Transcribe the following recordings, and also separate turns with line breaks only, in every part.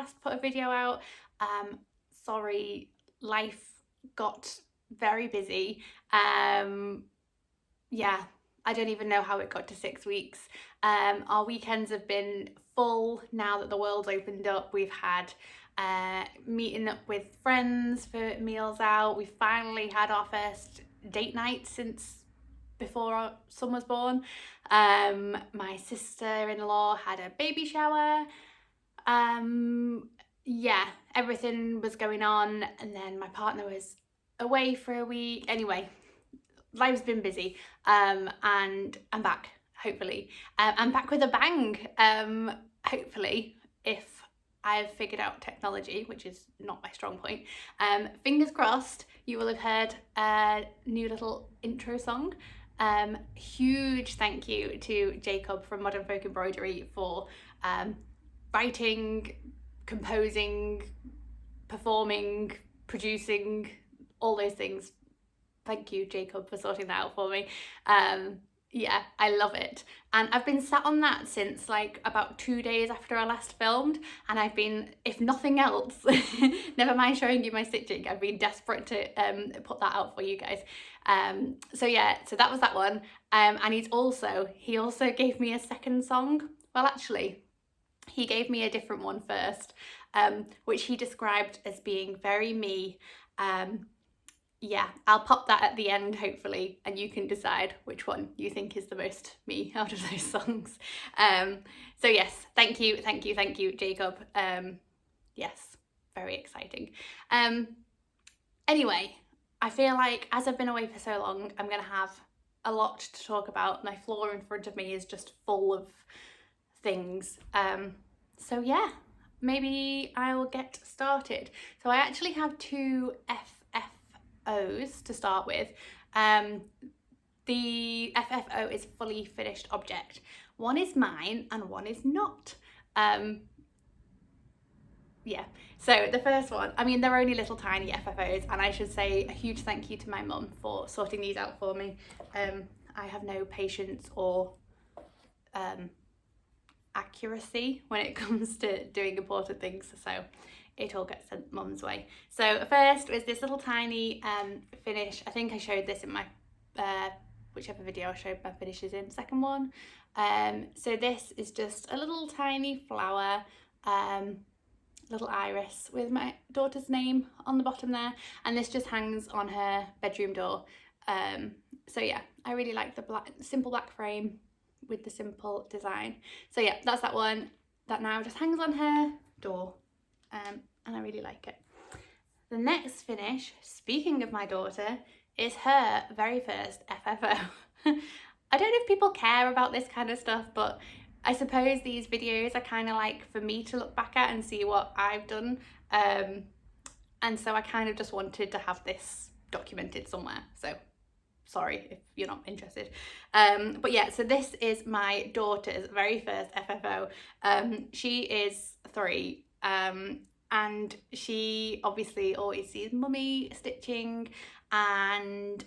last put a video out. Sorry, life got very busy. Yeah, I don't even know how it got to 6 weeks. Our weekends have been full now that the world's opened up. We've had meeting up with friends for meals out. We finally had our first date night since before our son was born. My sister-in-law had a baby shower. Yeah, everything was going on, and then my partner was away for a week. Anyway, life's been busy, and I'm back, hopefully. I'm back with a bang, hopefully, if I've figured out technology, which is not my strong point. Fingers crossed, you will have heard a new little intro song. Huge thank you to Jacob from Modern Folk Embroidery for writing, composing, performing, producing, all those things. Thank you, Jacob, for sorting that out for me. Yeah, I love it. And I've been sat on that since like about 2 days after I last filmed, and I've been, if nothing else, never mind showing you my stitching, I've been desperate to put that out for you guys. So yeah, so that was that one. And he also gave me a second song. Well, actually, he gave me a different one first, which he described as being very me. Yeah, I'll pop that at the end, hopefully, and you can decide which one you think is the most me out of those songs. So yes, thank you, Jacob. Yes, very exciting. Anyway, I feel like as I've been away for so long, I'm going to have a lot to talk about. My floor in front of me is just full of things. So yeah, maybe I will get started. So I actually have 2 FFOs to start with. The FFO is fully finished object. One is mine and one is not. Yeah, so the first one, I mean, they're only little tiny FFOs, and I should say a huge thank you to my mum for sorting these out for me. I have no patience or accuracy when it comes to doing important things, so it all gets sent mum's way. So first was this little tiny finish. I think I showed this in my whichever video I showed my finishes in, second one. So this is just a little tiny flower, little iris with my daughter's name on the bottom there, and this just hangs on her bedroom door. So yeah, I really like the simple black frame with the simple design. So yeah, that's that one that now just hangs on her door, and I really like it. The next finish, speaking of my daughter, is her very first FFO. I don't know if people care about this kind of stuff, but I suppose these videos are kind of like for me to look back at and see what I've done. And so I kind of just wanted to have this documented somewhere. So sorry if you're not interested. But yeah, so this is my daughter's very first FFO. She is 3, and she obviously always sees mummy stitching, and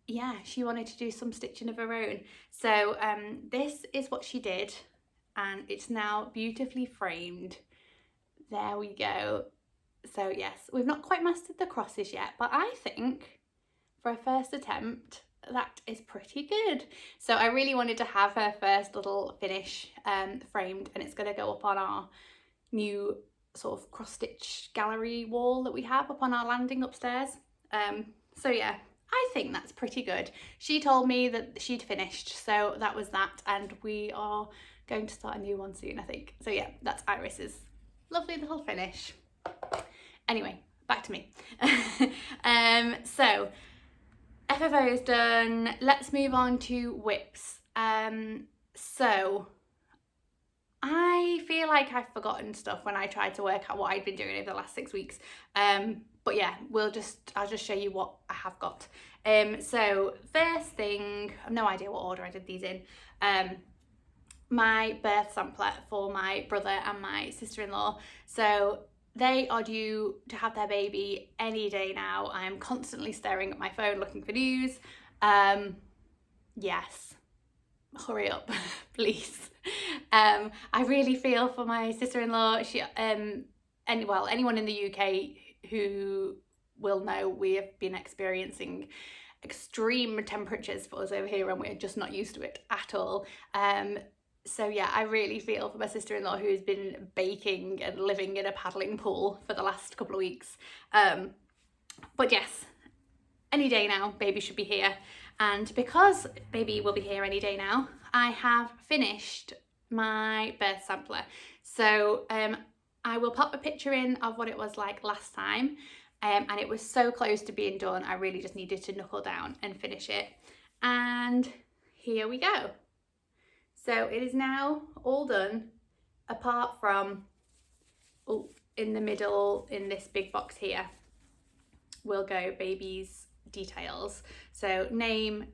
yeah, she wanted to do some stitching of her own. So this is what she did, and it's now beautifully framed. There we go. So yes, we've not quite mastered the crosses yet, but I think for a first attempt, that is pretty good. So I really wanted to have her first little finish framed, and it's going to go up on our new sort of cross stitch gallery wall that we have up on our landing upstairs. So yeah, I think that's pretty good. She told me that she'd finished, so that was that, and we are going to start a new one soon, I think. So yeah, that's Iris's lovely little finish. Anyway, back to me. So FFO is done. Let's move on to whips. So I feel like I've forgotten stuff when I tried to work out what I'd been doing over the last 6 weeks. But yeah, I'll just show you what I have got. So first thing, I have no idea what order I did these in. My birth sampler for my brother and my sister-in-law. So they are due to have their baby any day now. I am constantly staring at my phone looking for news. Yes, hurry up, please. I really feel for my sister-in-law. She anyone in the UK who will know, we have been experiencing extreme temperatures for us over here, and we're just not used to it at all. So yeah, I really feel for my sister-in-law who's been baking and living in a paddling pool for the last couple of weeks. But yes, any day now, baby should be here. And because baby will be here any day now, I have finished my birth sampler. So I will pop a picture in of what it was like last time. And it was so close to being done, I really just needed to knuckle down and finish it. And here we go. So it is now all done, apart from, in the middle, in this big box here, will go baby's details. So name,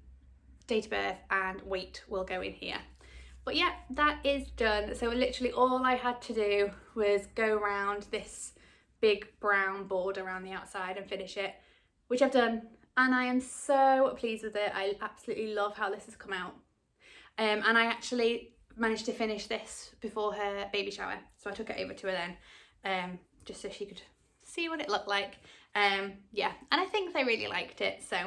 date of birth and weight will go in here. But yeah, that is done. So literally all I had to do was go around this big brown board around the outside and finish it, which I've done, and I am so pleased with it. I absolutely love how this has come out. And I actually managed to finish this before her baby shower, so I took it over to her then, just so she could see what it looked like. Yeah, and I think they really liked it. So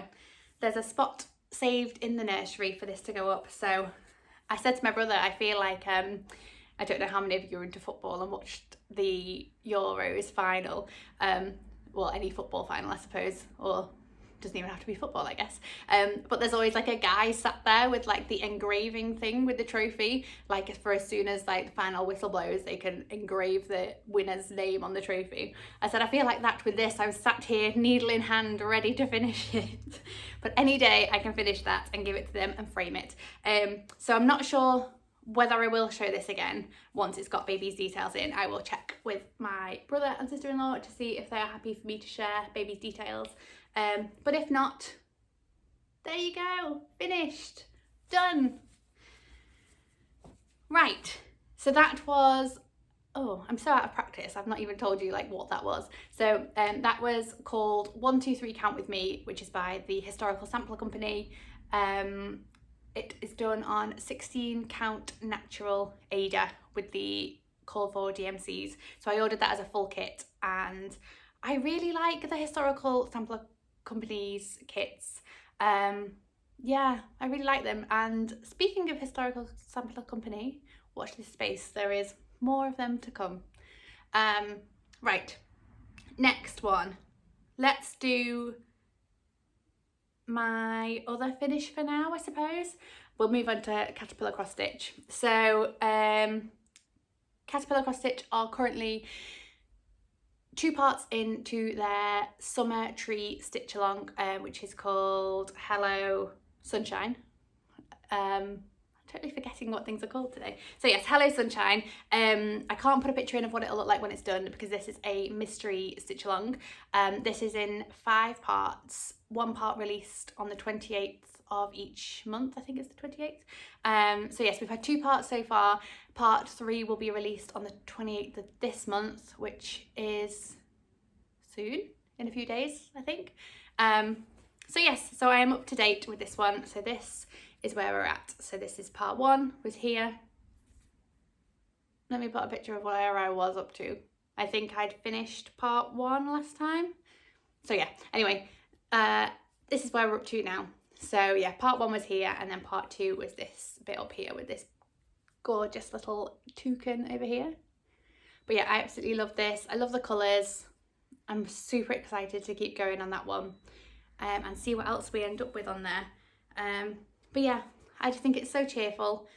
there's a spot saved in the nursery for this to go up. So I said to my brother, I feel like I don't know how many of you are into football and watched the Euros final, well, any football final, I suppose, or doesn't even have to be football, I guess. But there's always like a guy sat there with like the engraving thing with the trophy, like for as soon as like the final whistle blows, they can engrave the winner's name on the trophy. I said, I feel like that with this. I was sat here, needle in hand, ready to finish it. But any day I can finish that and give it to them and frame it. So I'm not sure whether I will show this again once it's got baby's details in. I will check with my brother and sister-in-law to see if they're happy for me to share baby's details. But if not, there you go, finished, done. Right, so that was, oh, I'm so out of practice, I've not even told you like what that was. So that was called 1, 2, 3 Count With Me, which is by the Historical Sampler Company. It is done on 16 count natural Ada with the call for DMCs. So I ordered that as a full kit, and I really like the Historical Sampler Company's kits. Yeah, I really like them. And speaking of Historical Sampler Company, watch this space, there is more of them to come. Right, next one. Let's do my other finish for now, I suppose. We'll move on to Caterpillar Cross Stitch. So Caterpillar Cross Stitch are currently 2 parts into their summer tree stitch along, which is called Hello Sunshine. I'm totally forgetting what things are called today. So yes, Hello Sunshine. I can't put a picture in of what it'll look like when it's done because this is a mystery stitch along. This is in 5 parts, 1 part released on the 28th of each month. I think it's the 28th. So yes, we've had 2 parts so far. Part 3 will be released on the 28th of this month, which is soon, in a few days, I think. So yes, so I am up to date with this one. So this is where we're at. So this is part 1, was here. Let me put a picture of where I was up to. I think I'd finished part 1 last time. So yeah, anyway, this is where we're up to now. So yeah, part 1 was here, and then part 2 was this bit up here with this gorgeous little toucan over here. But yeah, I absolutely love this. I love the colours. I'm super excited to keep going on that one, and see what else we end up with on there. But yeah, I just think it's so cheerful,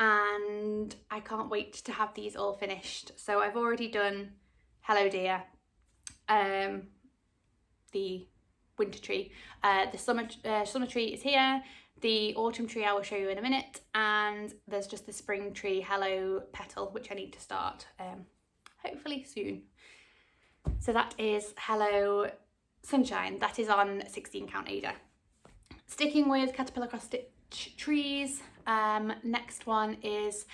and I can't wait to have these all finished. So I've already done Hello Dear, the winter tree, the summer tree is here, the autumn tree I will show you in a minute, and there's just the spring tree Hello Petal, which I need to start hopefully soon. So that is Hello Sunshine. That is on 16 count Ada. Sticking with Caterpillar Cross Stitch trees, next one is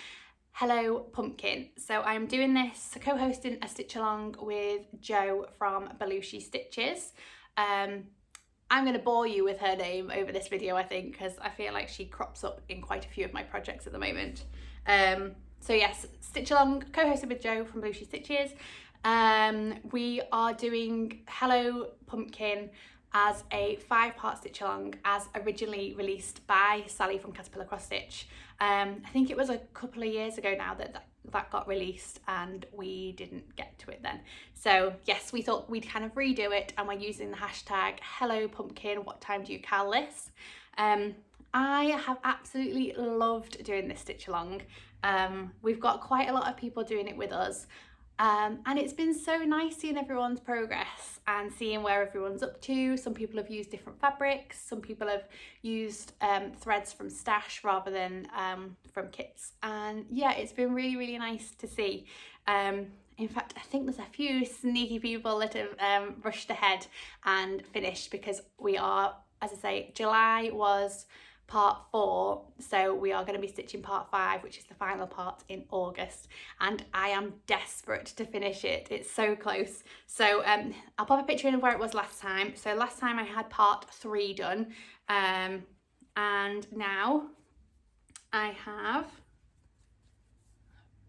Hello Pumpkin. So I'm doing this, co-hosting a stitch along with Jo from Belushi Stitches. I'm going to bore you with her name over this video, I think, because I feel like she crops up in quite a few of my projects at the moment. So yes, stitch along, co-hosted with Jo from Belushi Stitches. We are doing Hello Pumpkin as a 5-part stitch along, as originally released by Sally from Caterpillar Crostich. I think it was a couple of years ago now that got released, and we didn't get to it then. So yes, we thought we'd kind of redo it, and we're using the hashtag Hello Pumpkin, what time do you cal this? I have absolutely loved doing this stitch along. We've got quite a lot of people doing it with us. And it's been so nice seeing everyone's progress and seeing where everyone's up to. Some people have used different fabrics, some people have used threads from stash rather than from kits, and yeah, it's been really, really nice to see. In fact, I think there's a few sneaky people that have rushed ahead and finished, because we are, as I say, July was part 4, so we are going to be stitching part 5, which is the final part, in August, and I am desperate to finish it. It's so close. So I'll pop a picture in of where it was last time. So last time I had part 3 done, and now I have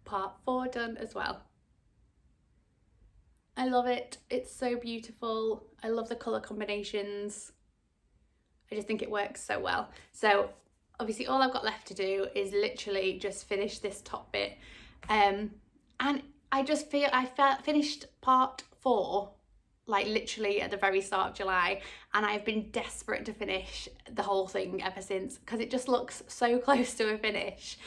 part 4 done as well. I love it. It's so beautiful. I love the colour combinations. I just think it works so well. So obviously all I've got left to do is literally just finish this top bit. And I just feel I finished part 4 like literally at the very start of July, and I've been desperate to finish the whole thing ever since, because it just looks so close to a finish.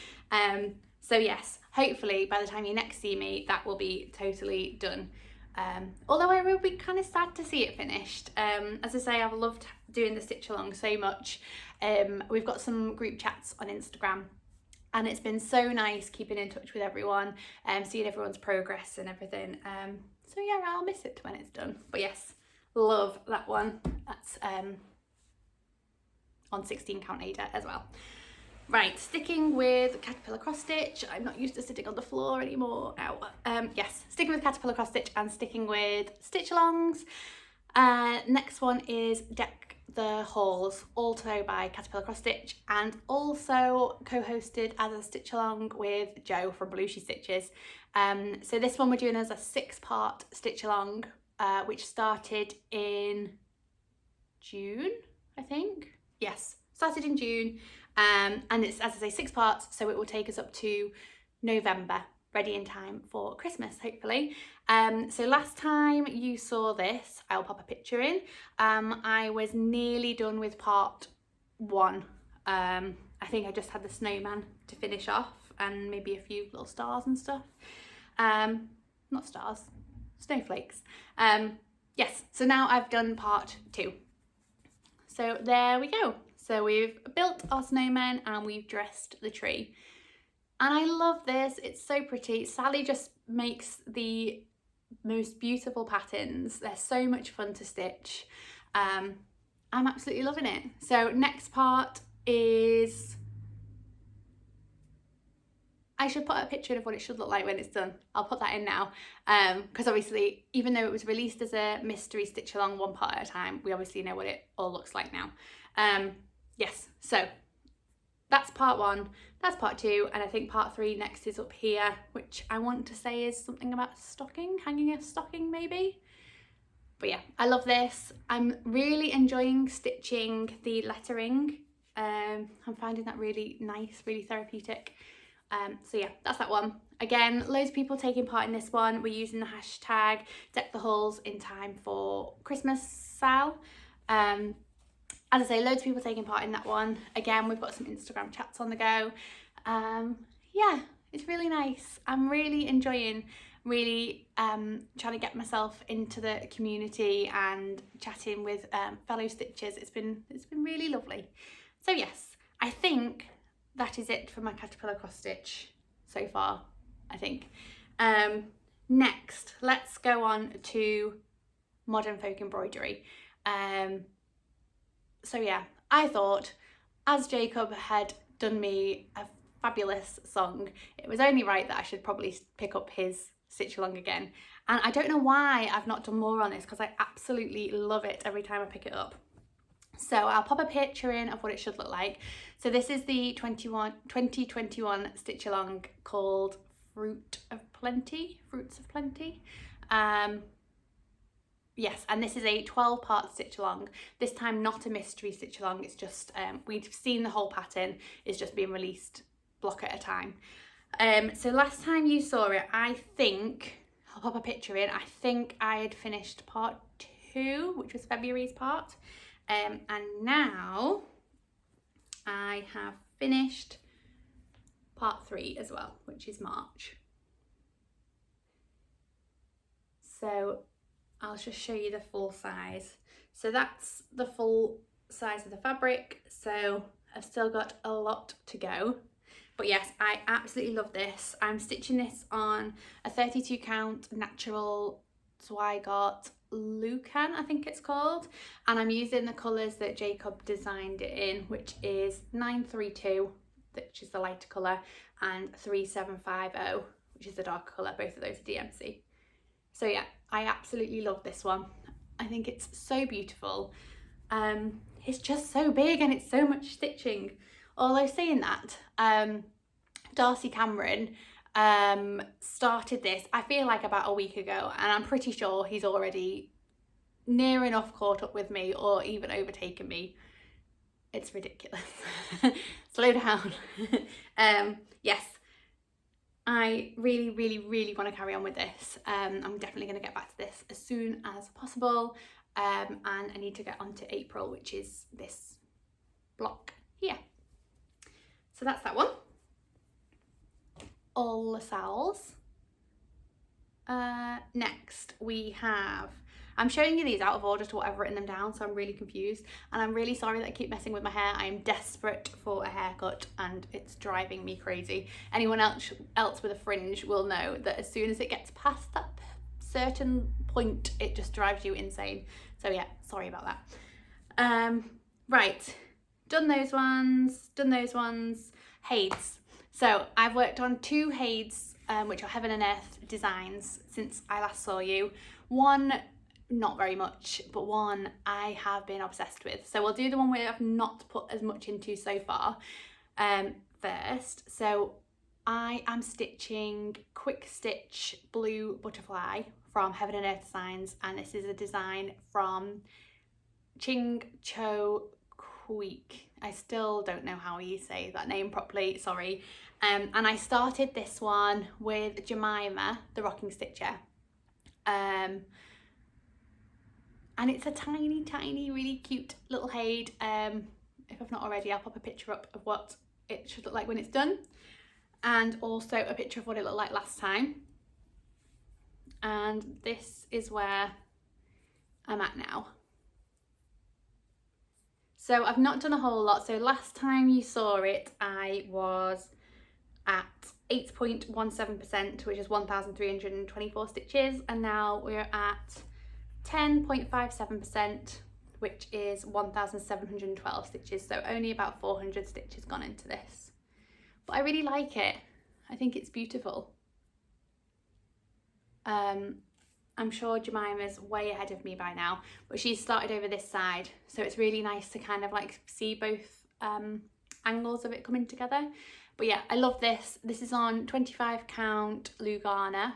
So yes, hopefully by the time you next see me, that will be totally done. Although I will be kind of sad to see it finished. As I say, I've loved doing the stitch along so much. We've got some group chats on Instagram, and it's been so nice keeping in touch with everyone and seeing everyone's progress and everything. So yeah, I'll miss it when it's done. But yes, love that one. That's on 16 count Ada as well. Right, sticking with Caterpillar Crostich. I'm not used to sitting on the floor anymore. Ow. Yes, sticking with Caterpillar Crostich and sticking with stitch alongs. Next one is Deck the Halls, also by Caterpillar Crostich, and also co-hosted as a stitch along with Joe from Belushi Stitches. So this one we're doing as a 6-part stitch along, which started in June, I think. Yes, started in June. And it's, as I say, 6 parts, so it will take us up to November, ready in time for Christmas, hopefully. So last time you saw this, I'll pop a picture in, I was nearly done with part 1. I think I just had the snowman to finish off, and maybe a few little stars and stuff. Not stars, snowflakes. Yes, so now I've done part 2. So there we go. So we've built our snowman and we've dressed the tree. And I love this, it's so pretty. Sally just makes the most beautiful patterns. They're so much fun to stitch. I'm absolutely loving it. So next part is, I should put a picture of what it should look like when it's done. I'll put that in now, because obviously, even though it was released as a mystery stitch along 1 part at a time, we obviously know what it all looks like now. Yes, so that's part 1, that's part 2, and I think part 3 next is up here, which I want to say is something about stocking, hanging a stocking maybe. But yeah, I love this. I'm really enjoying stitching the lettering. I'm finding that really nice, really therapeutic. So yeah, that's that one. Again, loads of people taking part in this one. We're using the hashtag Deck the Halls in time for Christmas sale. As I say, loads of people taking part in that one. Again, we've got some Instagram chats on the go. Yeah, it's really nice. I'm really enjoying trying to get myself into the community and chatting with fellow stitchers. It's been really lovely. So yes, I think that is it for my Caterpillar cross stitch so far, I think. Next, let's go on to modern folk embroidery. So yeah, I thought, as Jacob had done me a fabulous song, it was only right that I should probably pick up his stitch along again. And I don't know why I've not done more on this, because I absolutely love it every time I pick it up. So I'll pop a picture in of what it should look like. So this is the 2021 stitch along called Fruits of Plenty. Yes, and this is a 12-part stitch along. This time not a mystery stitch along, it's just, we've seen the whole pattern, it's just being released block at a time. So last time you saw it, I think, I'll pop a picture in, I think I had finished part 2, which was February's part. And now I have finished part 3 as well, which is March. So I'll just show you the full size. So that's the full size of the fabric. So I've still got a lot to go. But yes, I absolutely love this. I'm stitching this on a 32 count natural Zweigart Lucan, I think it's called. And I'm using the colours that Jacob designed it in, which is 932, which is the lighter colour, and 3750, which is the darker colour. Both of those are DMC. So yeah, I absolutely love this one. I think it's so beautiful. It's just so big and it's so much stitching. Although saying that, Darcy Cameron started this, I feel like about a week ago, and I'm pretty sure he's already near enough caught up with me or even overtaken me. It's ridiculous. Slow down. Yes. I really, really, really want to carry on with this. I'm definitely going to get back to this as soon as possible. And I need to get on to April, which is this block here. So that's that one. All the Sal's. Next we have, I'm showing you these out of order to what I've written them down, so I'm really confused. And I'm really sorry that I keep messing with my hair. I am desperate for a haircut and it's driving me crazy. Anyone else with a fringe will know that as soon as it gets past that certain point, it just drives you insane. So yeah, sorry about that. Right, done those ones. Hades. So I've worked on 2 Hades, which are Heaven and Earth designs since I last saw you. One, not very much, but one I have been obsessed with. So we'll do the one where I've not put as much into so far first. So I am stitching Quick Stitch Blue Butterfly from Heaven and Earth Designs, and this is a design from Ching, Chou, Kuik. I still don't know how you say that name properly, sorry. And I started this one with Jemima, the rocking stitcher. And it's a tiny, tiny, really cute little Hade. If I've not already, I'll pop a picture up of what it should look like when it's done. And also a picture of what it looked like last time. And this is where I'm at now. So I've not done a whole lot. So last time you saw it, I was at 8.17%, which is 1,324 stitches. And now we're at 10.57%, which is 1,712 stitches. So only about 400 stitches gone into this. But I really like it. I think it's beautiful. I'm sure Jemima's way ahead of me by now, but she's started over this side, so it's really nice to kind of like see both angles of it coming together. But yeah, I love this. This is on 25 count Lugana,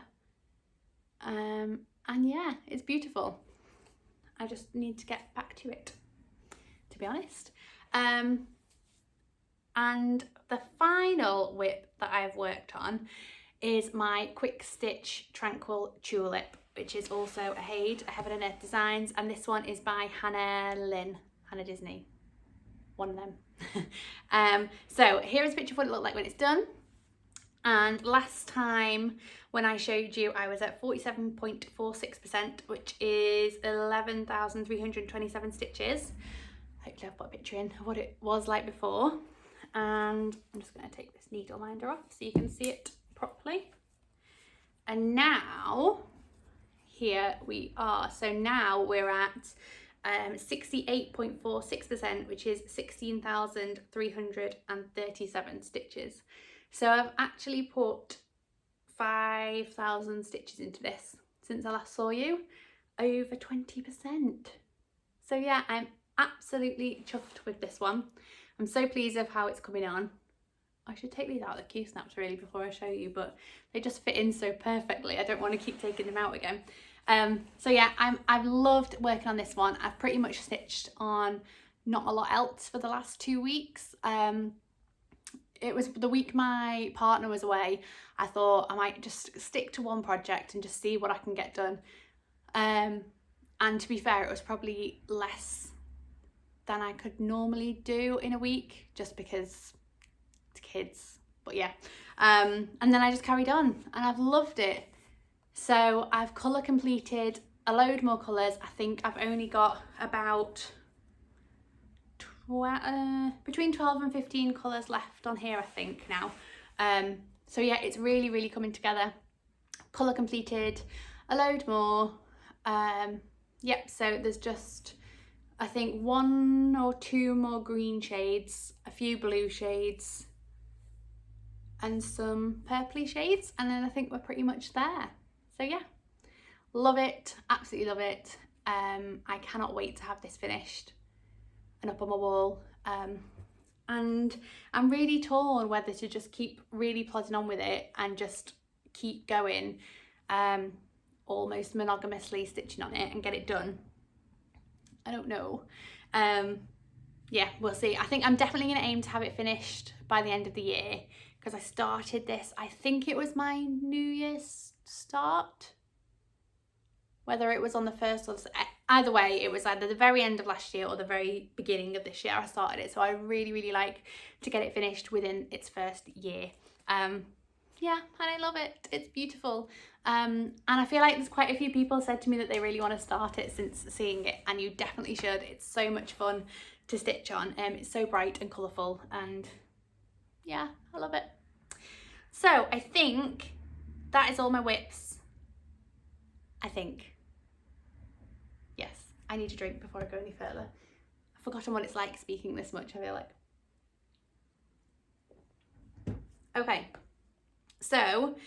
and yeah, it's beautiful. I just need to get back to it, to be honest. And the final whip that I've worked on is my Quick Stitch Tranquil Tulip, which is also a Hade, a Heaven and Earth Designs, and this one is by Lynn, Hannah Disney, one of them. So here is a picture of what it looked like when it's done. And last time when I showed you, I was at 47.46%, which is 11,327 stitches. Hopefully I've put a picture in of what it was like before. And I'm just going to take this needle minder off so you can see it properly. And now here we are. So now we're at 68.46%, which is 16,337 stitches. So I've actually put 5,000 stitches into this since I last saw you, over 20%. So yeah, I'm absolutely chuffed with this one. I'm so pleased with how it's coming on. I should take these out of the Q snaps really before I show you, but they just fit in so perfectly. I don't want to keep taking them out again. So yeah, I've loved working on this one. I've pretty much stitched on not a lot else for the last 2 weeks. It was the week my partner was away. I thought I might just stick to one project and just see what I can get done. And to be fair, it was probably less than I could normally do in a week, just because it's kids. But yeah, and then I just carried on and I've loved it. So I've colour completed a load more colours. I think I've only got about between 12 and 15 colours left on here, I think now. So yeah, it's really, really coming together. Colour completed a load more. Yep, so there's just, I think 1 or 2 more green shades, a few blue shades, and some purpley shades, and then I think we're pretty much there. So yeah, love it, absolutely love it. I cannot wait to have this finished and up on my wall. And I'm really torn whether to just keep really plodding on with it and just keep going, almost monogamously stitching on it and get it done. I don't know. Yeah, we'll see. I think I'm definitely going to aim to have it finished by the end of the year, because I started this, I think it was my New Year's start, whether it was on the 1st or either way, it was either the very end of last year or the very beginning of this year I started it. So I really, really like to get it finished within its first year. Yeah, and I love it. It's beautiful. And I feel like there's quite a few people said to me that they really want to start it since seeing it, and you definitely should. It's so much fun to stitch on. It's so bright and colourful, and yeah, I love it. So I think that is all my whips. I think. Yes, I need a drink before I go any further. I've forgotten what it's like speaking this much, I feel like. Okay, so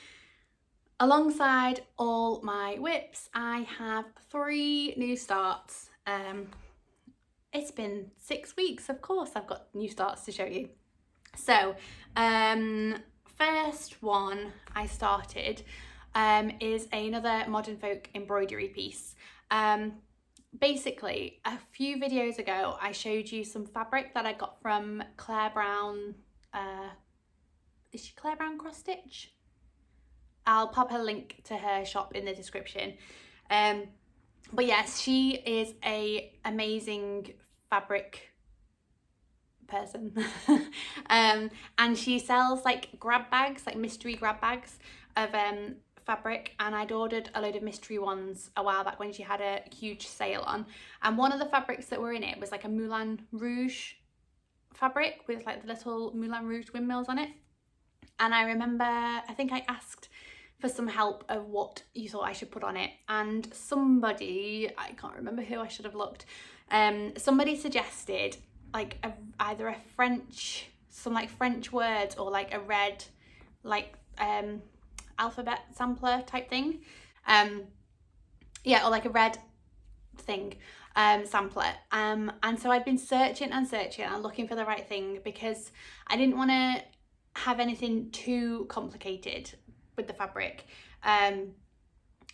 alongside all my whips, I have 3 new starts. It's been 6 weeks, of course I've got new starts to show you. So, first one I started is another Modern Folk embroidery piece. Basically, a few videos ago I showed you some fabric that I got from Claire Brown, is she Claire Brown Crostich? I'll pop a link to her shop in the description. But yes, she is a amazing fabric person. And she sells like grab bags, like mystery grab bags of fabric, and I'd ordered a load of mystery ones a while back when she had a huge sale on, and one of the fabrics that were in it was like a Moulin Rouge fabric with like the little Moulin Rouge windmills on it. And I remember, I think I asked for some help of what you thought I should put on it, and somebody, I can't remember who, I should have looked, somebody suggested like either a French, some like French words, or like a red like alphabet sampler type thing, yeah, or like a red thing, sampler, and so I'd been searching and looking for the right thing, because I didn't want to have anything too complicated with the fabric,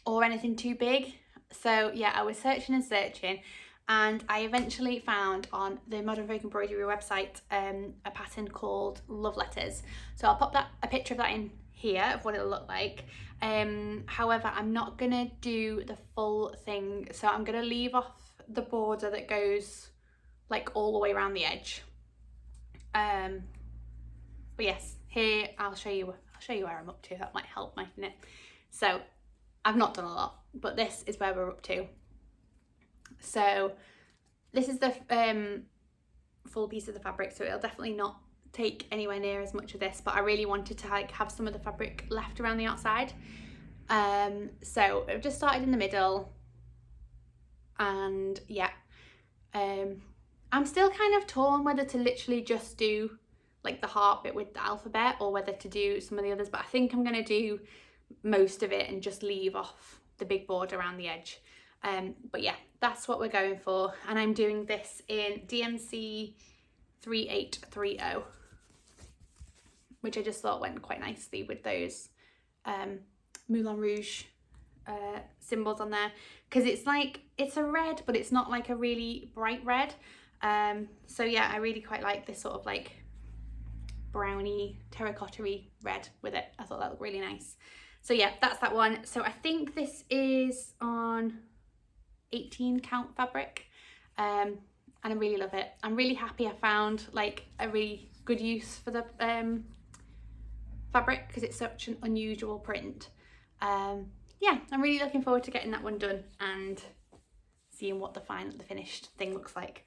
or anything too big. So yeah, I was searching and searching, and I eventually found on the Modern Folk Embroidery website a pattern called Love Letters. So I'll pop a picture of that in here of what it'll look like. However, I'm not gonna do the full thing, so I'm gonna leave off the border that goes like all the way around the edge. But yes, here I'll show you where I'm up to. That might help, mightn't it? So I've not done a lot, but this is where we're up to. So this is the full piece of the fabric, so it'll definitely not take anywhere near as much of this, but I really wanted to like have some of the fabric left around the outside. So I've just started in the middle, and yeah, I'm still kind of torn whether to literally just do like the heart bit with the alphabet, or whether to do some of the others, but I think I'm going to do most of it and just leave off the big border around the edge. But yeah, that's what we're going for, and I'm doing this in DMC 3830. which I just thought went quite nicely with those Moulin Rouge symbols on there, because it's a red, but it's not like a really bright red. So yeah, I really quite like this sort of like browny terracotta-y red with it. I thought that looked really nice. So yeah, that's that one. So I think this is on 18 count fabric, and I really love it. I'm really happy I found like a really good use for the fabric, because it's such an unusual print. Yeah, I'm really looking forward to getting that one done and seeing what the finished thing looks like.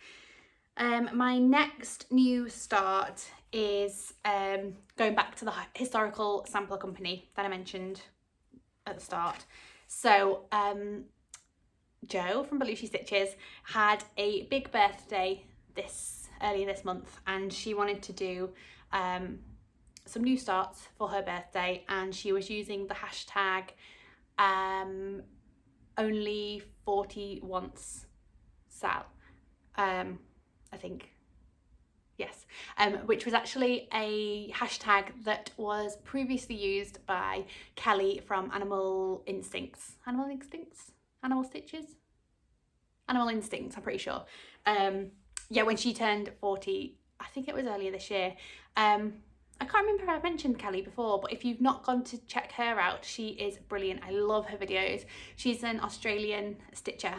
My next new start is going back to the historical sampler company that I mentioned at the start. So Jo from Belushi Stitches had a big birthday earlier this month, and she wanted to do some new starts for her birthday, and she was using the hashtag only 40 once Sal, I think, yes, which was actually a hashtag that was previously used by Kelly from Animal Stitches, Animal Instincts, I'm pretty sure. Yeah, when she turned 40, I think it was earlier this year. I can't remember if I mentioned Kelly before, but if you've not gone to check her out, she is brilliant. I love her videos. She's an Australian stitcher,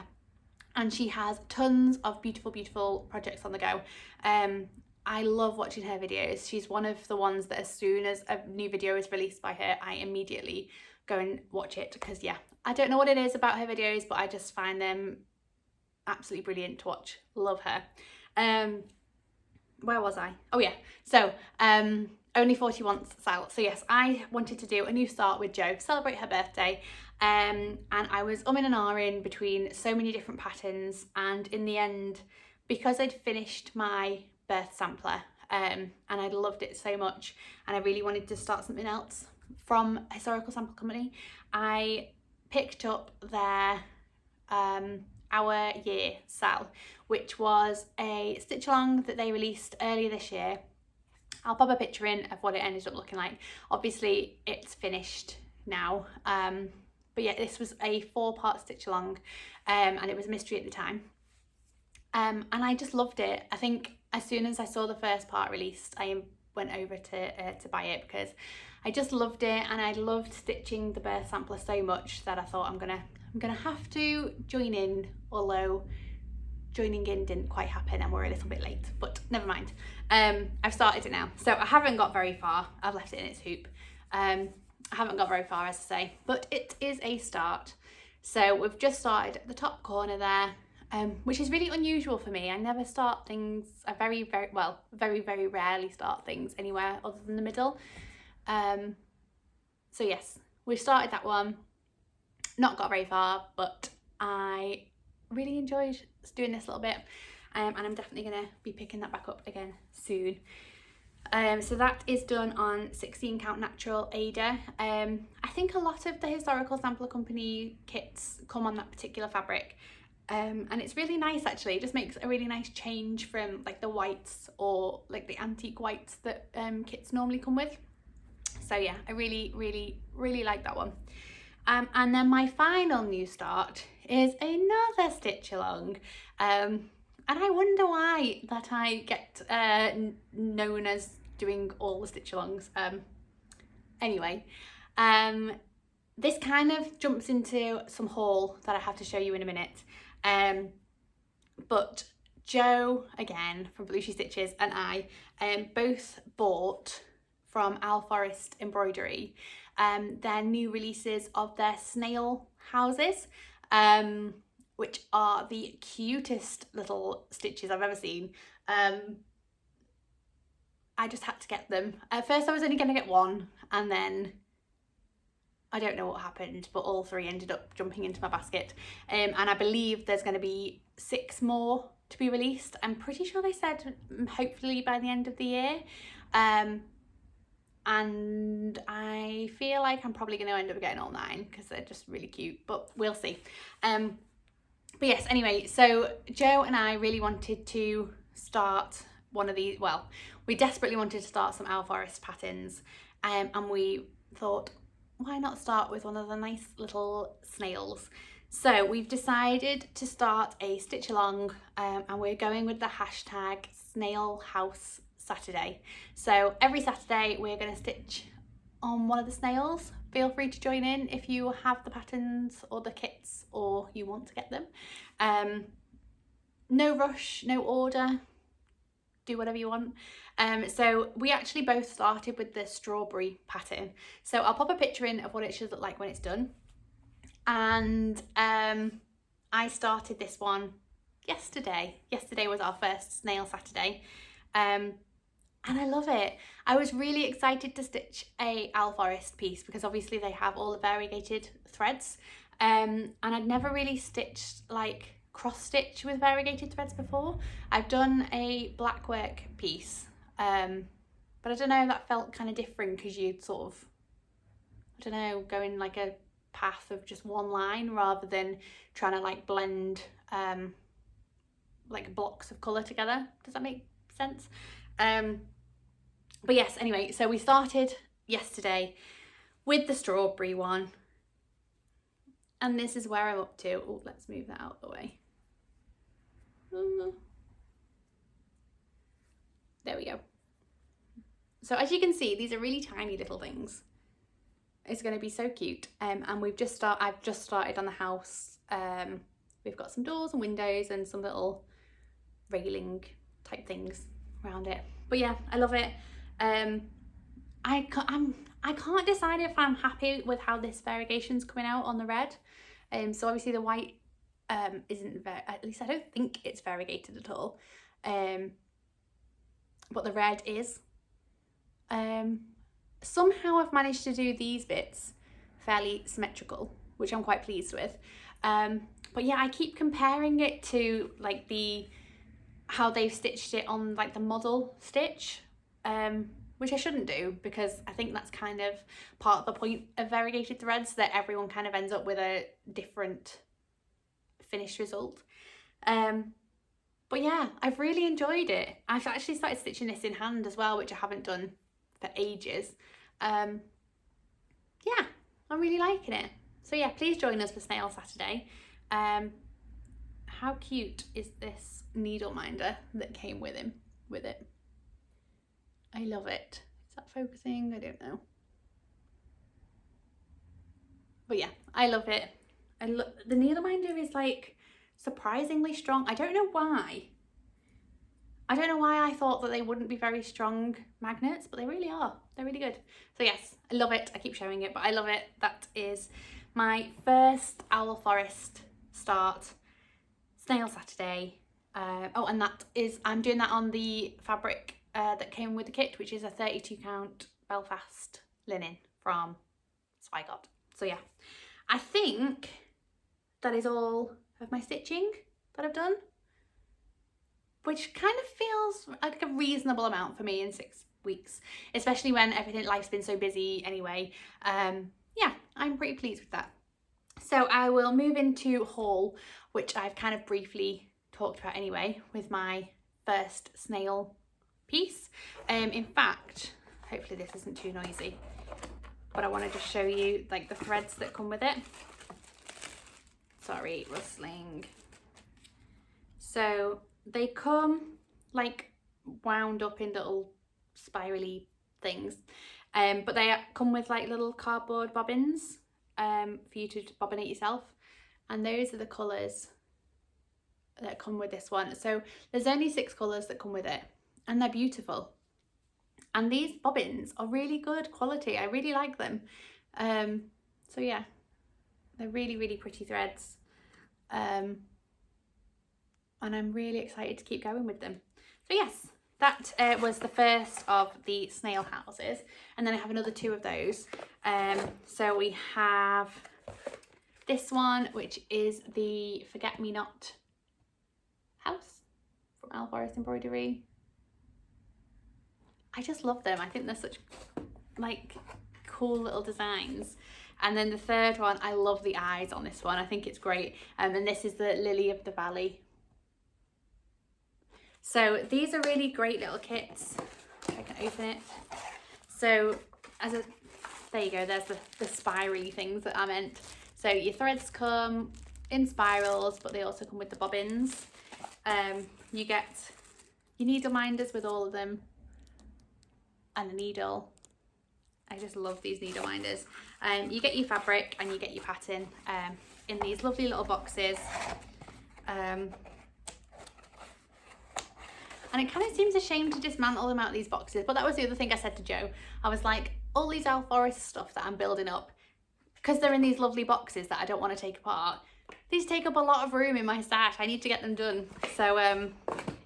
and she has tons of beautiful, beautiful projects on the go. I love watching her videos. She's one of the ones that as soon as a new video is released by her, I immediately go and watch it, because yeah, I don't know what it is about her videos, but I just find them absolutely brilliant to watch. Love her. Where was I? Oh yeah, so only 40 once Sal. So yes, I wanted to do a new start with Jo, celebrate her birthday, and I was umming and ahhing between so many different patterns, and in the end, because I'd finished my birth sampler and I'd loved it so much, and I really wanted to start something else from Historical Sample Company, I picked up their Our Year Sal, which was a stitch along that they released earlier this year. I'll pop a picture in of what it ended up looking like. Obviously it's finished now, but yeah, this was a 4-part stitch along, and it was a mystery at the time, and I just loved it. I think as soon as I saw the first part released, I went over to buy it, because I just loved it, and I loved stitching the birth sampler so much that I thought I'm gonna have to join in, although joining in didn't quite happen and we're a little bit late, but never mind. I've started it now, so I haven't got very far. I've left it in its hoop. I haven't got very far, as I say, but it is a start. So we've just started at the top corner there, which is really unusual for me. I never start things, I very rarely start things anywhere other than the middle. So yes, we've started that one. Not got very far, but I really enjoyed doing this little bit, and I'm definitely going to be picking that back up again soon. So that is done on 16 count natural Ada. I think a lot of the Historical Sampler Company kits come on that particular fabric, and it's really nice actually. It just makes a really nice change from like the whites or like the antique whites that kits normally come with. So yeah, I really like that one. And then my final new start is another stitch along, and I wonder why that I get known as doing all the stitch alongs. Anyway, this kind of jumps into some haul that I have to show you in a minute, but Jo, again from Belushi Stitches, and I both bought from Forest Embroidery their new releases of their snail houses, which are the cutest little stitches I've ever seen. I just had to get them. At first I was only going to get one, and then I don't know what happened, but all 3 ended up jumping into my basket, and I believe there's going to be 6 more to be released. I'm pretty sure they said hopefully by the end of the year, and I feel like I'm probably going to end up getting all 9 because they're just really cute, but we'll see. But yes, anyway, so Jo and I really wanted to start one of these, well, we desperately wanted to start some Owl Forest patterns, and we thought, why not start with one of the nice little snails? So we've decided to start a stitch along, and we're going with the hashtag Snail House Saturday. So every Saturday we're going to stitch on one of the snails. Feel free to join in if you have the patterns or the kits or you want to get them. No rush, no order, do whatever you want. So we actually both started with the strawberry pattern. So I'll pop a picture in of what it should look like when it's done. And I started this one yesterday. Yesterday was our first Snail Saturday. And I love it. I was really excited to stitch a Owl Forest piece because obviously they have all the variegated threads. And I'd never really stitched like cross stitch with variegated threads before. I've done a black work piece, but I don't know, that felt kind of different because you'd sort of, I don't know, go in like a path of just one line rather than trying to like blend like blocks of colour together. Does that make sense? But yes, anyway, so we started yesterday with the strawberry one, and this is where I'm up to. Oh, let's move that out of the way. There we go. So as you can see, these are really tiny little things. It's going to be so cute. And I've just started on the house. We've got some doors and windows and some little railing type things around it. But yeah, I love it. I can't decide if I'm happy with how this variegation's coming out on the red. So obviously the white isn't at least I don't think it's variegated at all. But the red is. Somehow I've managed to do these bits fairly symmetrical, which I'm quite pleased with. But yeah, I keep comparing it to like how they've stitched it on like the model stitch, which I shouldn't do because I think that's kind of part of the point of variegated threads, that everyone kind of ends up with a different finished result. But yeah, I've really enjoyed it. I've actually started stitching this in hand as well, which I haven't done for ages. Yeah, I'm really liking it. So yeah, please join us for Snail Saturday. How cute is this needle minder that came with it? I love it. Is that focusing? I don't know. But yeah, I love it. The needle minder is like surprisingly strong. I don't know why. I don't know why I thought that they wouldn't be very strong magnets, but they really are. They're really good. So yes, I love it. I keep showing it, but I love it. That is my first Owl Forest start, Snail Saturday. Oh, and that is, I'm doing that on the fabric that came with the kit, which is a 32 count Belfast linen from Swigart. So yeah, I think that is all of my stitching that I've done, which kind of feels like a reasonable amount for me in 6 weeks, especially when life's been so busy anyway. Yeah, I'm pretty pleased with that. So I will move into haul, which I've kind of briefly talked about anyway with my first snail piece. In fact, hopefully this isn't too noisy, but I want to just show you like the threads that come with it. Sorry, rustling. So they come like wound up in little spirally things, but they come with like little cardboard bobbins for you to bobbinate yourself, and those are the colours that come with this one. So there's only 6 colours that come with it, and they're beautiful, and these bobbins are really good quality. I really like them. So yeah, they're really pretty threads, and I'm really excited to keep going with them. So yes, that was the first of the snail houses, and then I have another 2 of those. So we have this one, which is the Forget Me Not house from Owl Forest Embroidery. I just love them. I think they're such like cool little designs. And then the third one, I love the eyes on this one. I think it's great. And this is the Lily of the Valley. So these are really great little kits. If I can open it. So there you go, there's the spirally things that I meant. So your threads come in spirals, but they also come with the bobbins. You get your needle minders with all of them, and a needle. I just love these needle minders. You get your fabric and you get your pattern in these lovely little boxes. And it kind of seems a shame to dismantle them out of these boxes, but that was the other thing I said to Joe. I was like, all these Owl Forest stuff that I'm building up, because they're in these lovely boxes that I don't want to take apart, these take up a lot of room in my stash. I need to get them done. So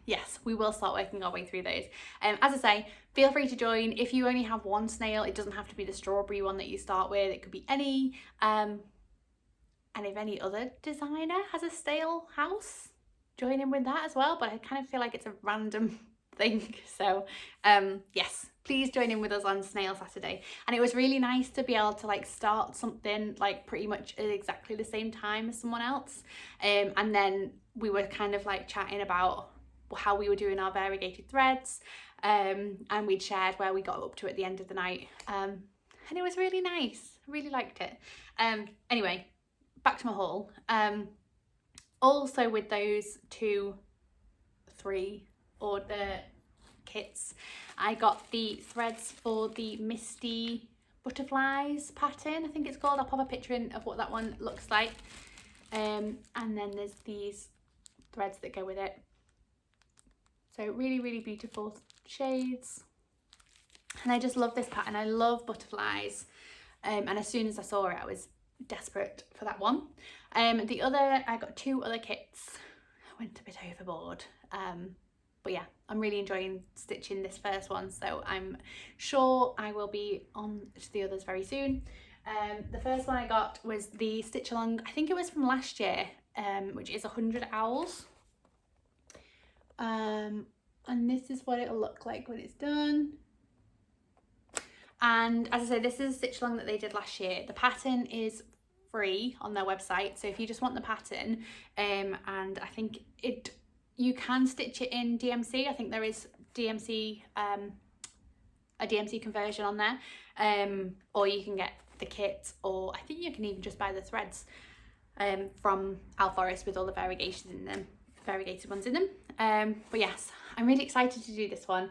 yes, we will start working our way through those. As I say, feel free to join. If you only have one snail, it doesn't have to be the strawberry one that you start with. It could be any. And if any other designer has a snail house, join in with that as well. But I kind of feel like it's a random thing. So yes, please join in with us on Snail Saturday. And it was really nice to be able to like start something like pretty much at exactly the same time as someone else. And then we were kind of like chatting about how we were doing our variegated threads, and we'd shared where we got up to at the end of the night, and it was really nice. I really liked it. Anyway, back to my haul. Also with those 3 order kits, I got the threads for the Misti butterflies pattern, I think it's called. I'll pop a picture in of what that one looks like. And then there's these threads that go with it. So really, really beautiful shades. And I just love this pattern. I love butterflies. And as soon as I saw it, I was desperate for that one. I got 2 other kits. I went a bit overboard. But yeah, I'm really enjoying stitching this first one. So I'm sure I will be on to the others very soon. The first one I got was the stitch along, I think it was from last year, which is 100 owls. And this is what it'll look like when it's done. And as I said, this is a stitch along that they did last year. The pattern is free on their website, so if you just want the pattern, and I think you can stitch it in DMC. I think there is DMC, a DMC conversion on there, or you can get the kit, or I think you can even just buy the threads from Owl Forest with all the variegations in them, variegated ones in them. But yes, I'm really excited to do this one.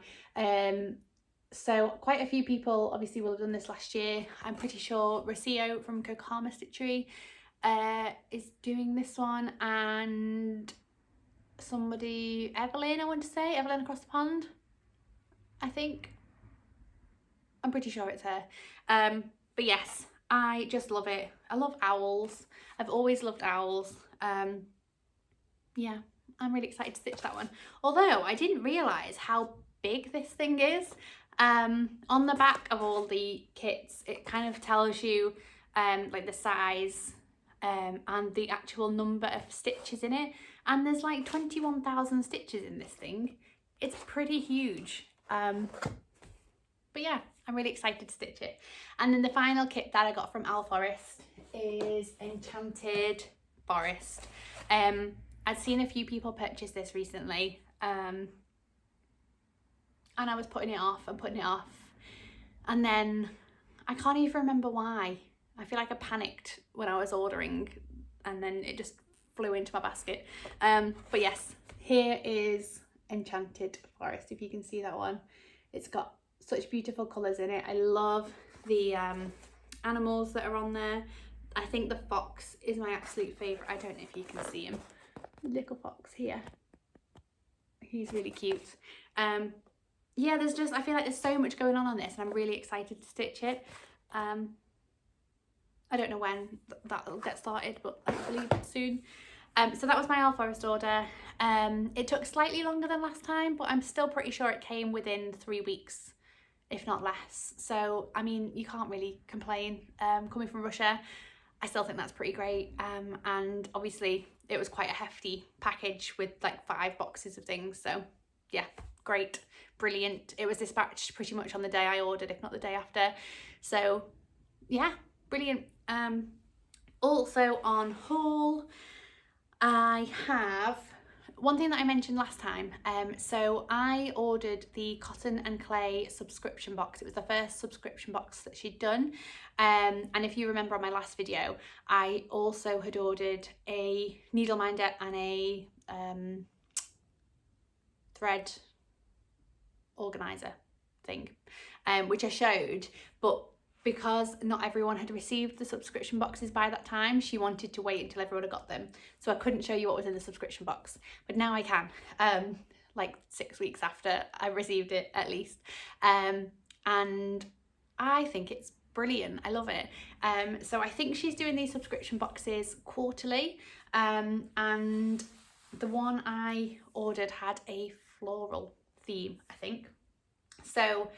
So quite a few people obviously will have done this last year. I'm pretty sure Rocio from Kuik Stitchery is doing this one, and somebody, Evelyn, I want to say, Evelyn across the pond, I think. I'm pretty sure it's her. But yes, I just love it. I love owls. I've always loved owls. Yeah, I'm really excited to stitch that one. Although I didn't realise how big this thing is. On the back of all the kits, it kind of tells you like the size and the actual number of stitches in it. And there's like 21,000 stitches in this thing. It's pretty huge. But yeah, I'm really excited to stitch it. And then the final kit that I got from Owl Forest is Enchanted Forest. I'd seen a few people purchase this recently, and I was putting it off and putting it off, and then I can't even remember why. I feel like I panicked when I was ordering, and then it just flew into my basket. But yes, here is Enchanted Forest, if you can see that one. It's got such beautiful colours in it. I love the animals that are on there. I think the fox is my absolute favourite. I don't know if you can see him. Little fox here. He's really cute. Yeah, there's just, I feel like there's so much going on this, and I'm really excited to stitch it. I don't know when that'll get started, but I believe soon. So that was my Owl Forest order. It took slightly longer than last time, but I'm still pretty sure it came within 3 weeks, if not less. So, I mean, you can't really complain. Coming from Russia, I still think that's pretty great. And obviously it was quite a hefty package with like 5 boxes of things. So yeah, great, brilliant. It was dispatched pretty much on the day I ordered, if not the day after. So yeah, brilliant. Also on haul, I have one thing that I mentioned last time, so I ordered the Cotton and Clay subscription box. It was the first subscription box that she'd done. And if you remember on my last video, I also had ordered a needle minder and a thread organizer thing, which I showed, but because not everyone had received the subscription boxes by that time, she wanted to wait until everyone had got them. So I couldn't show you what was in the subscription box, but now I can, like 6 weeks after I received it at least. And I think it's brilliant. I love it. So I think she's doing these subscription boxes quarterly. And the one I ordered had a floral theme, I think. So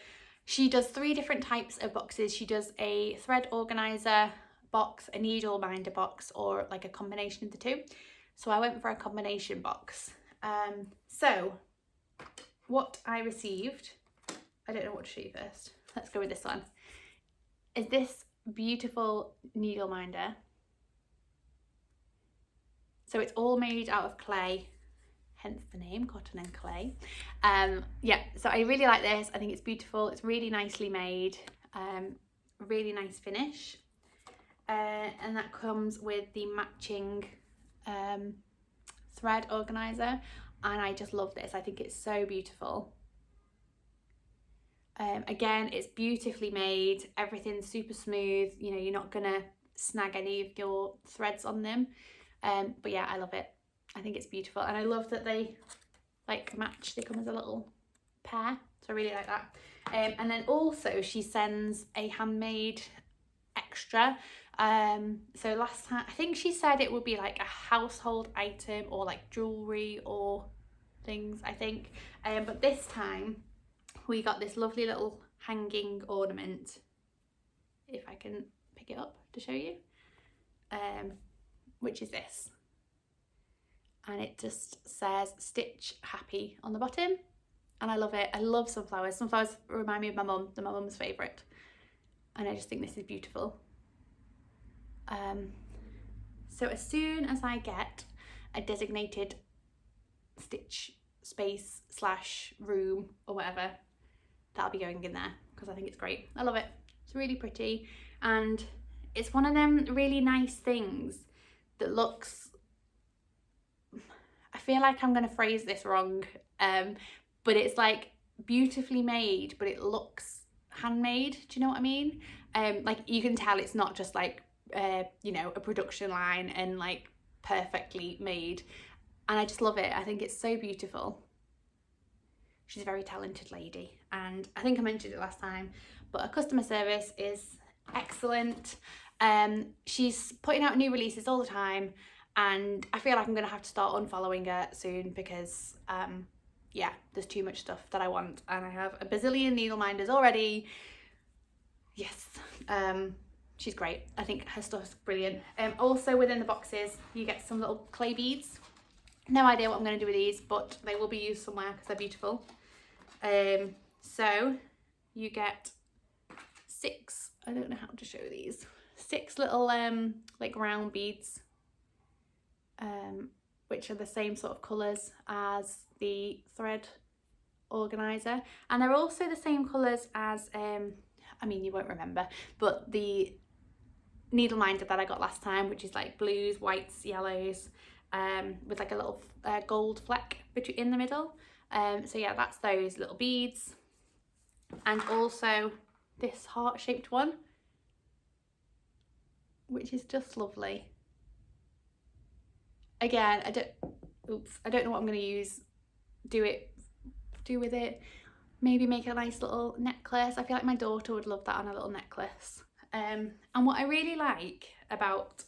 she does 3 different types of boxes. She does a thread organizer box, a needle minder box, or like a combination of the two. So I went for a combination box. So what I received, I don't know what to show you first. Let's go with this one. Is this beautiful needle minder. So it's all made out of clay, hence the name, Cotton and Clay. Yeah, so I really like this. I think it's beautiful. It's really nicely made, really nice finish. And that comes with the matching thread organizer. And I just love this. I think it's so beautiful. Again, it's beautifully made. Everything's super smooth. You know, you're not gonna snag any of your threads on them. But yeah, I love it. I think it's beautiful, and I love that they like match. They come as a little pair, so I really like that. And then also she sends a handmade extra. So last time I think she said it would be like a household item or like jewelry or things, I think. But this time we got this lovely little hanging ornament, if I can pick it up to show you, which is this. And it just says Stitch Happy on the bottom. And I love it. I love sunflowers. Sunflowers remind me of my mum. They're my mum's favourite. And I just think this is beautiful. So as soon as I get a designated stitch space / room or whatever, that'll be going in there, because I think it's great. I love it. It's really pretty. And it's one of them really nice things that looks, I feel like I'm going to phrase this wrong, but it's like beautifully made, but it looks handmade. Do you know what I mean? Like you can tell it's not just like, you know, a production line and like perfectly made. And I just love it. I think it's so beautiful. She's a very talented lady. And I think I mentioned it last time, but her customer service is excellent. She's putting out new releases all the time. And I feel like I'm going to have to start unfollowing her soon because, yeah, there's too much stuff that I want. And I have a bazillion needle minders already. Yes, she's great. I think her stuff's brilliant. Also within the boxes, you get some little clay beads. No idea what I'm going to do with these, but they will be used somewhere because they're beautiful. So you get 6, I don't know how to show these, 6 little like round beads. Which are the same sort of colours as the thread organizer, and they're also the same colours as I mean you won't remember, but the needle minder that I got last time, which is like blues, whites, yellows, with like a little gold fleck in the middle. So yeah, that's those little beads, and also this heart-shaped one, which is just lovely. Again, I don't know what I'm going to do with it. Maybe make a nice little necklace. I feel like my daughter would love that on a little necklace. And what I really like about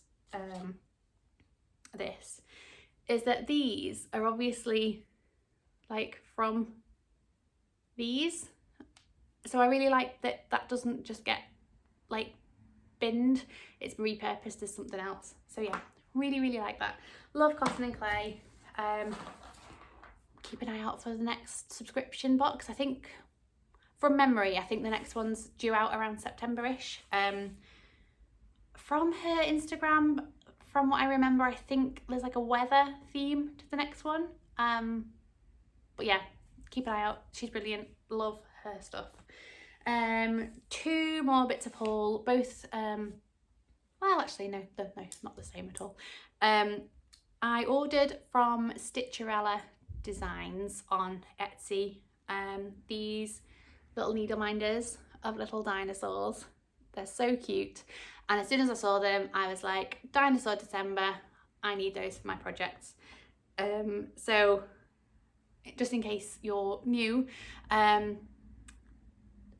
this is that these are obviously like from these. So I really like that doesn't just get like binned, it's repurposed as something else. So yeah, really, really like that. Love Cotton and Clay. Keep an eye out for the next subscription box. I think, from memory, I think the next one's due out around September-ish. From her Instagram, from what I remember, I think there's like a weather theme to the next one. But yeah, keep an eye out. She's brilliant. Love her stuff. 2 more bits of haul, both well, actually no, not the same at all. I ordered from Stitcherella Designs on Etsy these little needle minders of little dinosaurs. They're so cute, and as soon as I saw them I was like, Dinosaur December, I need those for my projects. So just in case you're new,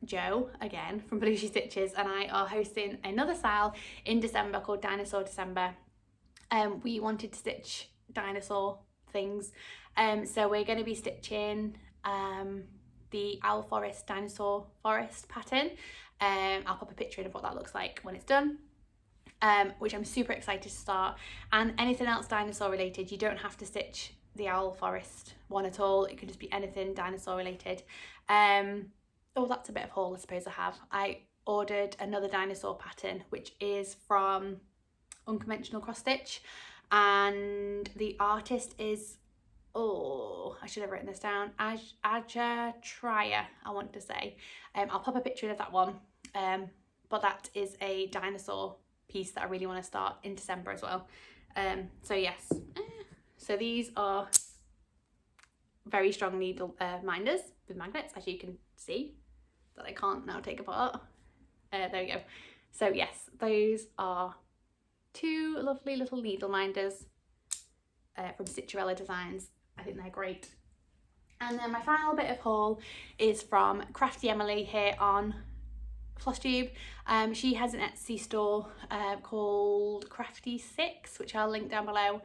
Joe, again from Belushi Stitches, and I are hosting another sale in December called Dinosaur December. We wanted to stitch dinosaur things, so we're going to be stitching the Owl Forest Dinosaur Forest pattern. I'll pop a picture in of what that looks like when it's done, which I'm super excited to start. And anything else dinosaur related, you don't have to stitch the Owl Forest one at all. It could just be anything dinosaur related. Oh, that's a bit of haul I suppose I have. I ordered another dinosaur pattern, which is from Unconventional Cross Stitch, and the artist is, oh, I should have written this down, Aja Trier, I want to say. I'll pop a picture of that one, but that is a dinosaur piece that I really want to start in December as well. So yes, so these are very strong needle minders with magnets, as you can see, that I can't now take apart. There we go. So yes, those are 2 lovely little needle minders from Stitcherella Designs. I think they're great. And then my final bit of haul is from Crafty Emily here on Flosstube. She has an Etsy store called Crafty 6, which I'll link down below.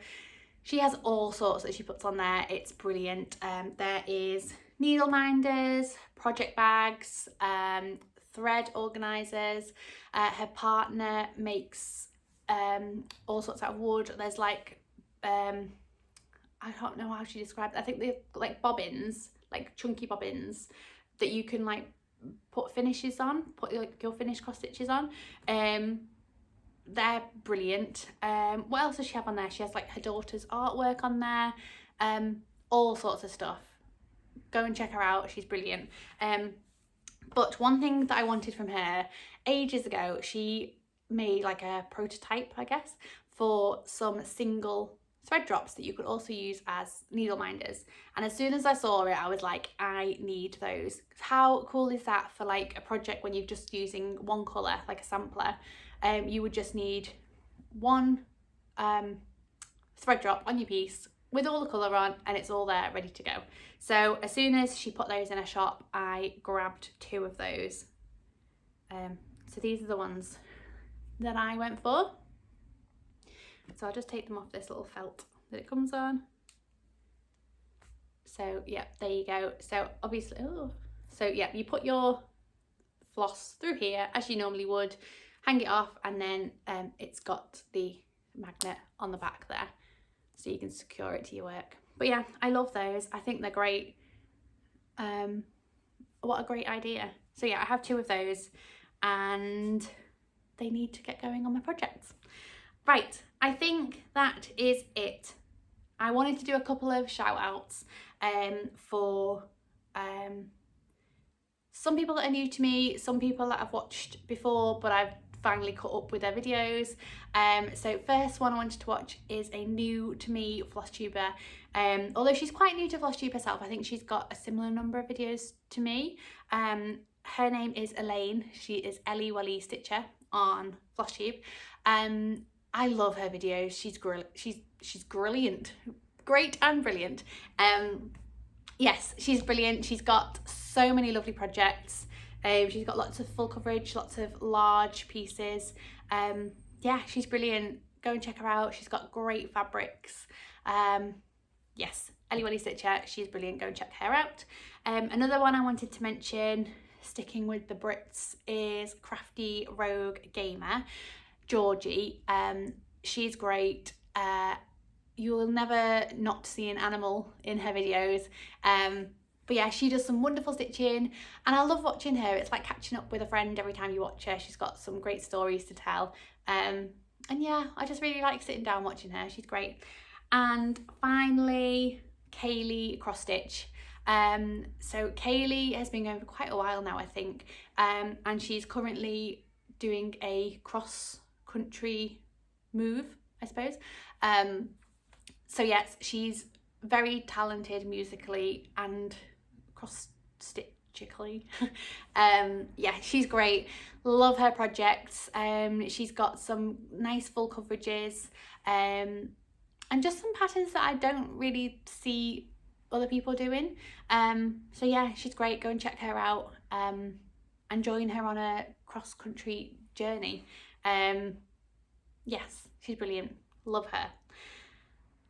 She has all sorts that she puts on there. It's brilliant. There is needle minders, project bags, thread organisers. Her partner makes all sorts out of wood. There's like I don't know how she described it. I think they're like bobbins, like chunky bobbins that you can like put finishes on, put like your finished cross stitches on. They're brilliant. What else does she have on there? She has like her daughter's artwork on there, all sorts of stuff. Go and check her out, she's brilliant. But one thing that I wanted from her ages ago, she made like a prototype, I guess, for some single thread drops that you could also use as needle minders. And as soon as I saw it, I was like, I need those. How cool is that for like a project when you're just using one colour, like a sampler? You would just need one thread drop on your piece with all the colour on, and it's all there ready to go. So as soon as she put those in her shop, I grabbed 2 of those. So these are the ones that I went for. So I'll just take them off this little felt that it comes on. So yeah, there you go. So obviously, so yeah, you put your floss through here as you normally would, hang it off, and then it's got the magnet on the back there, so you can secure it to your work. But yeah, I love those. I think they're great. What a great idea. So yeah, I have 2 of those, and they need to get going on my projects. Right, I think that is it. I wanted to do a couple of shout outs for some people that are new to me, some people that I've watched before but I've finally caught up with their videos. So first one I wanted to watch is a new to me Flosstuber. Although she's quite new to Flosstube herself, I think she's got a similar number of videos to me. Her name is Elaine. She is Ellie Welly Stitcher on Flosstube. I love her videos. She's brilliant, great and brilliant. Yes, she's brilliant. She's got so many lovely projects. She's got lots of full coverage, lots of large pieces. Yeah, she's brilliant. Go and check her out. She's got great fabrics. Yes, Ellie Welly Stitcher, she's brilliant. Go and check her out. Another one I wanted to mention, sticking with the Brits, is Crafty Rogue Gamer. Georgie, she's great. You will never not see an animal in her videos. But yeah, she does some wonderful stitching, and I love watching her. It's like catching up with a friend every time you watch her. She's got some great stories to tell. And yeah, I just really like sitting down watching her. She's great. And finally, Kaylee Crostich. So Kaylee has been going for quite a while now, I think, and she's currently doing a cross-country move, I suppose. So yes, she's very talented musically and cross-stitchically. Yeah, she's great. Love her projects. She's got some nice full coverages, and just some patterns that I don't really see other people doing. So yeah, she's great. Go and check her out, and join her on a cross-country journey. Yes, she's brilliant. Love her.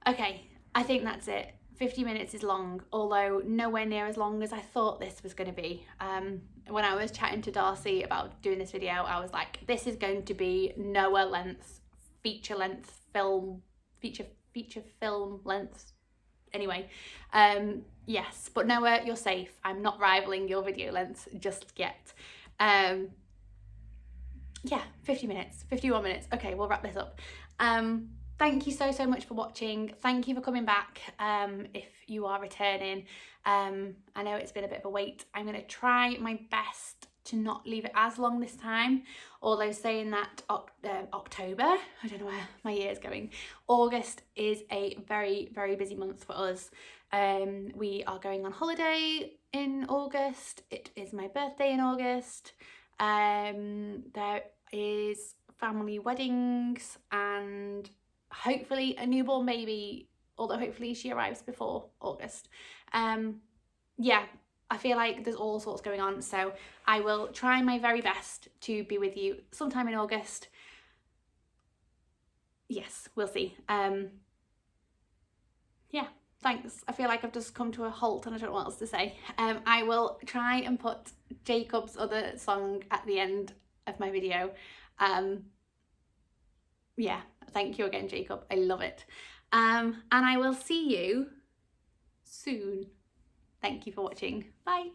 Okay, I think that's it. 50 minutes is long, although nowhere near as long as I thought this was going to be. When I was chatting to Darcy about doing this video, I was like, this is going to be Noah length, feature film length. Anyway, yes, but Noah, you're safe. I'm not rivaling your video length just yet. Yeah, 50 minutes, 51 minutes. Okay, we'll wrap this up. Thank you so much for watching. Thank you for coming back, if you are returning. I know it's been a bit of a wait. I'm going to try my best to not leave it as long this time, although saying that October, I don't know where my year is going, August is a very, very busy month for us. We are going on holiday in August. It is my birthday in August. There is family weddings and hopefully a newborn baby, although hopefully she arrives before August. Yeah, I feel like there's all sorts going on, so I will try my very best to be with you sometime in August. Yes, we'll see. Yeah, thanks. I feel like I've just come to a halt and I don't know what else to say. I will try and put Jacob's other song at the end of my video. Yeah, thank you again, Jacob. I love it. And I will see you soon. Thank you for watching. Bye.